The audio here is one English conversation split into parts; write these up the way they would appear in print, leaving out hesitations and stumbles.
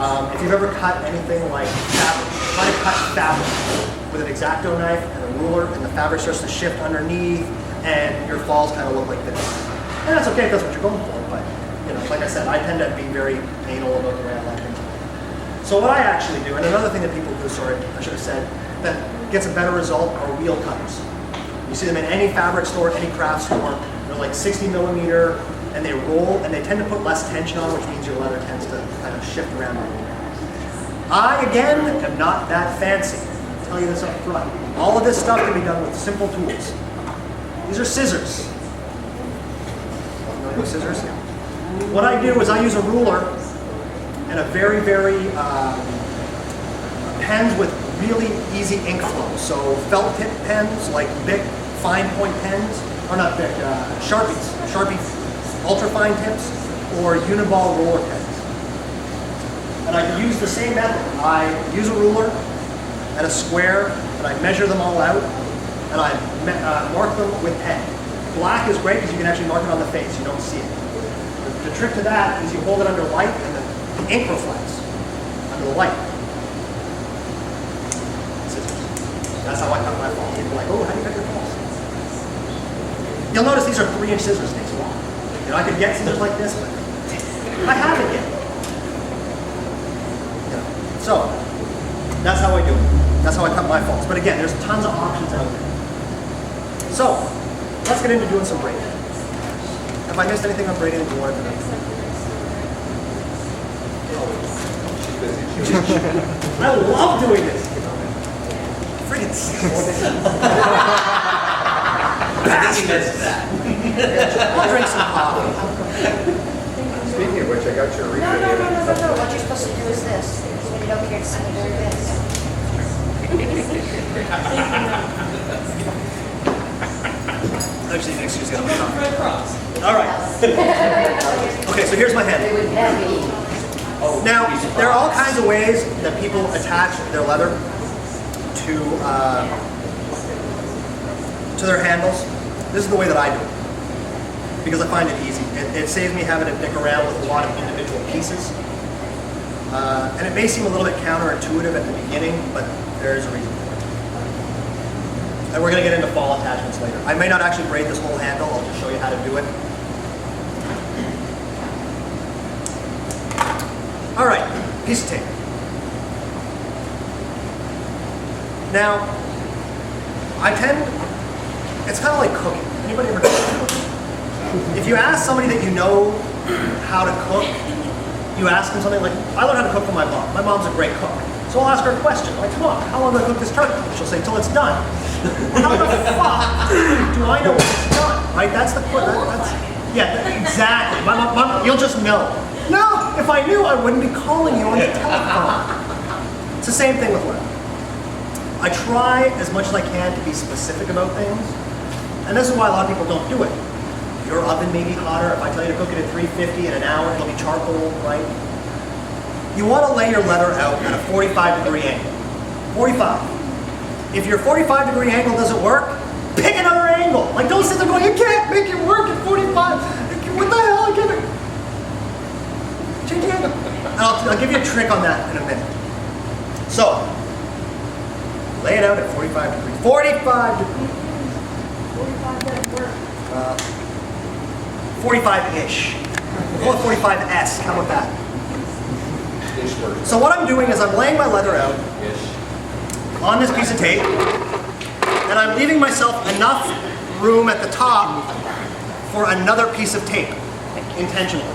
If you've ever cut anything like fabric, try to cut fabric with an X-Acto knife and a ruler, and the fabric starts to shift underneath, and your falls kind of look like this. And that's okay if that's what you're going for, but you know, like I said, I tend to be very anal about the way I like things. So what I actually do, and another thing that people do, sorry, I should have said, that gets a better result are wheel cutters. You see them in any fabric store, any craft store. They're like 60 millimeter, and they roll, and they tend to put less tension on, which means your leather tends to kind of shift around a little bit. I, again, am not that fancy. I'll tell you this up front. All of this stuff can be done with simple tools. These are scissors. Familiar with scissors? What I do is I use a ruler and a very, pens with really easy ink flow. So felt tip pens, like Bic fine point pens, or not Bic, Sharpies, Sharpie ultra fine tips, or Uniball roller pens. And I use the same method. I use a ruler and a square, and I measure them all out, and I mark them with pen. Black is great because you can actually mark it on the face, you don't see it. The trick to that is you hold it under light and the ink reflects under the light. Scissors. That's how I cut my falls. People are like, oh, how do you cut your falls? You'll notice these are 3-inch scissors, it takes a while. You know, I could get scissors like this, but I haven't yet. You know, so, that's how I do it. That's how I cut my falls. But again, there's tons of options out there. So, let's get into doing some braiding. Have I missed anything on braiding that you wanted to know? I love doing this. Friggin' I'll drink some coffee. Speaking of which, I got your refill. No. What you're supposed to do is this. When you don't care to see me do this. Actually, next year's gonna be tough. All right. Okay, so here's my hand. Now, there are all kinds of ways that people attach their leather to their handles. This is the way that I do it, because I find it easy. It saves me having to dick around with a lot of individual pieces. And it may seem a little bit counterintuitive at the beginning, but there is a reason for it. And we're going to get into fall attachments later. I may not actually braid this whole handle, I'll just show you how to do it. All right, piece of tape. Now, it's kind of like cooking. Anybody ever cook? If you ask somebody that you know how to cook, you ask them something like, I learned how to cook from my mom. My mom's a great cook. So I'll ask her a question, like, Mom, how long do I cook this turkey? She'll say, till it's done. How the fuck do I know when it's done? Right, that's the question. Exactly. My mom, you'll just know. No, if I knew, I wouldn't be calling you on the telephone. It's the same thing with leather. I try as much as I can to be specific about things, and this is why a lot of people don't do it. Your oven may be hotter. If I tell you to cook it at 350 in an hour, it'll be charcoal, right? You want to lay your leather out at a 45-degree angle. 45. If your 45-degree angle doesn't work, pick another angle. Like, don't sit there going, you can't make it work at 45. What the hell? I can't. Change the angle. And I'll give you a trick on that in a minute. So, lay it out at 45 degrees. 45 degrees. 45 doesn't work. 45-ish. We'll call it 45S. How about that? So what I'm doing is I'm laying my leather out on this piece of tape, and I'm leaving myself enough room at the top for another piece of tape, intentionally.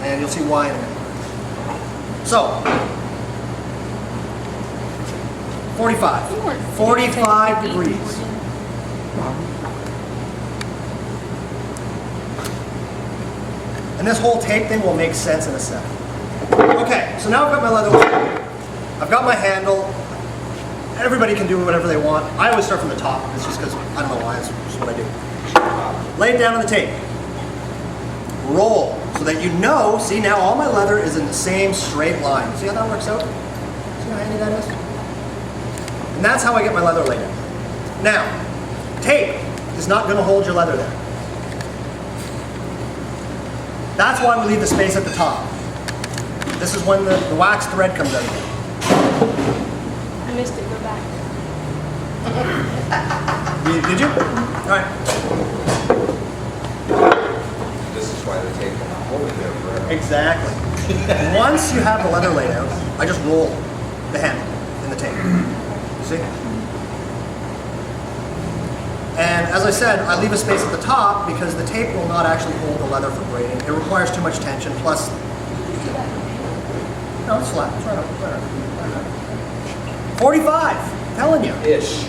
And you'll see why in a minute. So, 45. 45 degrees. And this whole tape thing will make sense in a second. Okay, so now I've got my leather. I've got my handle. Everybody can do whatever they want. I always start from the top. It's just because, I don't know why, it's just what I do. Lay it down on the tape. Roll, so that you know, see now all my leather is in the same straight line. See how that works out? See how handy that is? And that's how I get my leather laid out. Now, tape is not going to hold your leather there. That's why we leave the space at the top. This is when the wax thread comes out. I missed it. Go back. Did you? All right. This is why they take them holding there forever. Exactly. Once you have the leather laid out, I just roll the handle in the tape. You see? And as I said, I leave a space at the top because the tape will not actually hold the leather for braiding. It requires too much tension. Plus, no, it's flat. It's right up. 45. Telling you. Ish.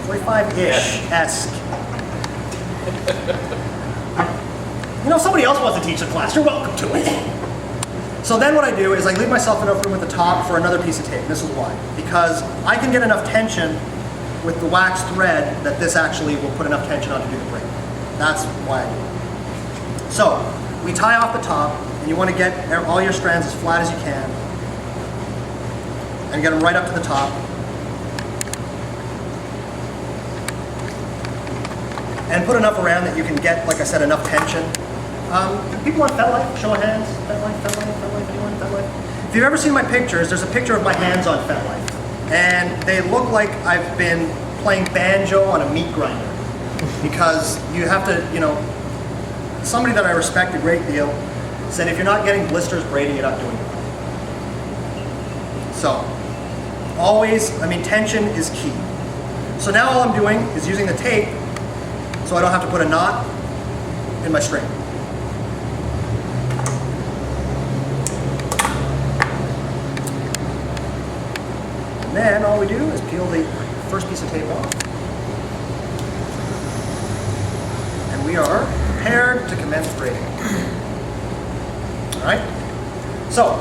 45-ish-esque. You know, if somebody else wants to teach the class, you're welcome to it. So then what I do is I leave myself enough room at the top for another piece of tape. This is why. Because I can get enough tension with the wax thread that this actually will put enough tension on to do the braid. That's why I do it. So we tie off the top, and you want to get all your strands as flat as you can, and get them right up to the top. And put enough around that you can get, like I said, enough tension. People on FetLife, show of hands. FetLife, anyone? FetLife? If you've ever seen my pictures, there's a picture of my hands on FetLife. And they look like I've been playing banjo on a meat grinder. Because you have to, you know, somebody that I respect a great deal said if you're not getting blisters braiding, you're not doing it right. So, always, I mean, tension is key. So now all I'm doing is using the tape so I don't have to put a knot in my string. And then all we do is peel the first piece of tape off. And we are prepared to commence braiding. All right? So,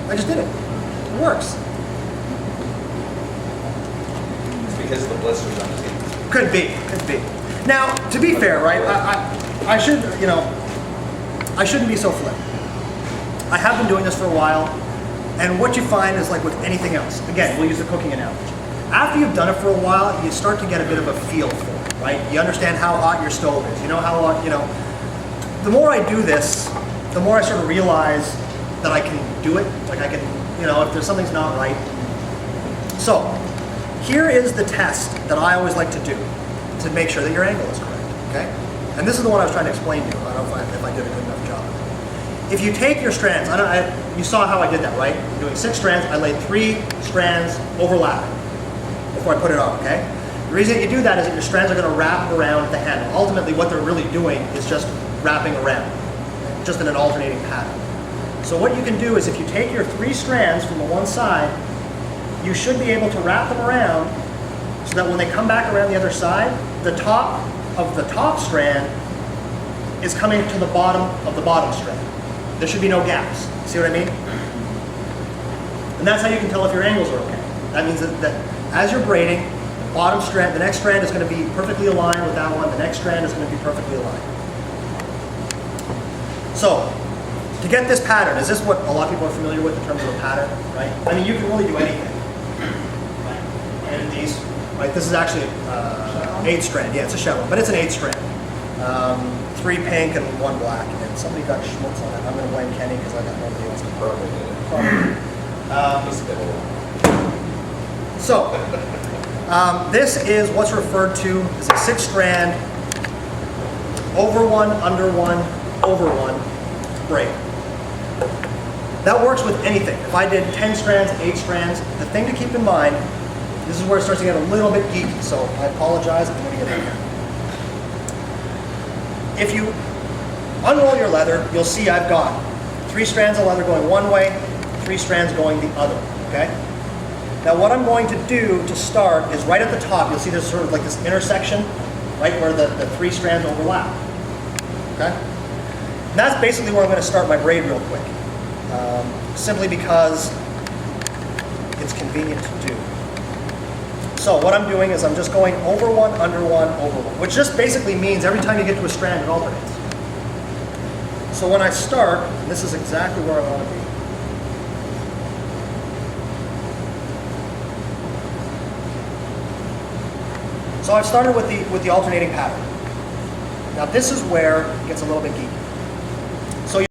I just did it. It works. Because of the blisters on the tape. Could be. Now, to be fair, right? I should, you know, I shouldn't be so flip. I have been doing this for a while, and what you find is like with anything else. Again, we'll use the cooking analogy. After you've done it for a while, you start to get a bit of a feel for it, right? You understand how hot your stove is. You know how hot, you know. The more I do this, the more I sort of realize that I can do it. Like I can, you know, if there's something's not right. So, here is the test that I always like to do to make sure that your angle is correct, okay? And this is the one I was trying to explain to you. I don't know if I did a good enough job. If you take your strands, you saw how I did that, right? I'm doing 6 strands. I laid 3 strands overlapping before I put it on, okay? The reason that you do that is that your strands are going to wrap around the handle. Ultimately, what they're really doing is just wrapping around, just in an alternating pattern. So what you can do is if you take your 3 strands from the one side, you should be able to wrap them around so that when they come back around the other side, the top of the top strand is coming to the bottom of the bottom strand. There should be no gaps. See what I mean? And that's how you can tell if your angles are okay. That means that as you're braiding, the bottom strand, the next strand is going to be perfectly aligned with that one. The next strand is going to be perfectly aligned. So, to get this pattern, is this what a lot of people are familiar with in terms of a pattern, right? I mean, you can really do anything. And these, right, this is actually 8 strand. Yeah, it's a shell, but it's an 8 strand. 3 pink and 1 black. And somebody got schmutz on it. I'm going to blame Kenny because I got nobody else to Probably did it. So, this is what's referred to as a 6 strand, over 1, under 1, over 1 braid. That works with anything. If I did 10 strands, 8 strands, the thing to keep in mind, this is where it starts to get a little bit geeky, so I apologize, I'm going to get in here. If you unroll your leather, you'll see I've got 3 strands of leather going one way, 3 strands going the other, okay? Now what I'm going to do to start is right at the top, you'll see there's sort of like this intersection, right where the 3 strands overlap, okay? And that's basically where I'm going to start my braid real quick, simply because it's convenient to do. So what I'm doing is I'm just going over 1, under 1, over 1, which just basically means every time you get to a strand, it alternates. So when I start, and this is exactly where I want to be. So I've started with the alternating pattern. Now this is where it gets a little bit geeky.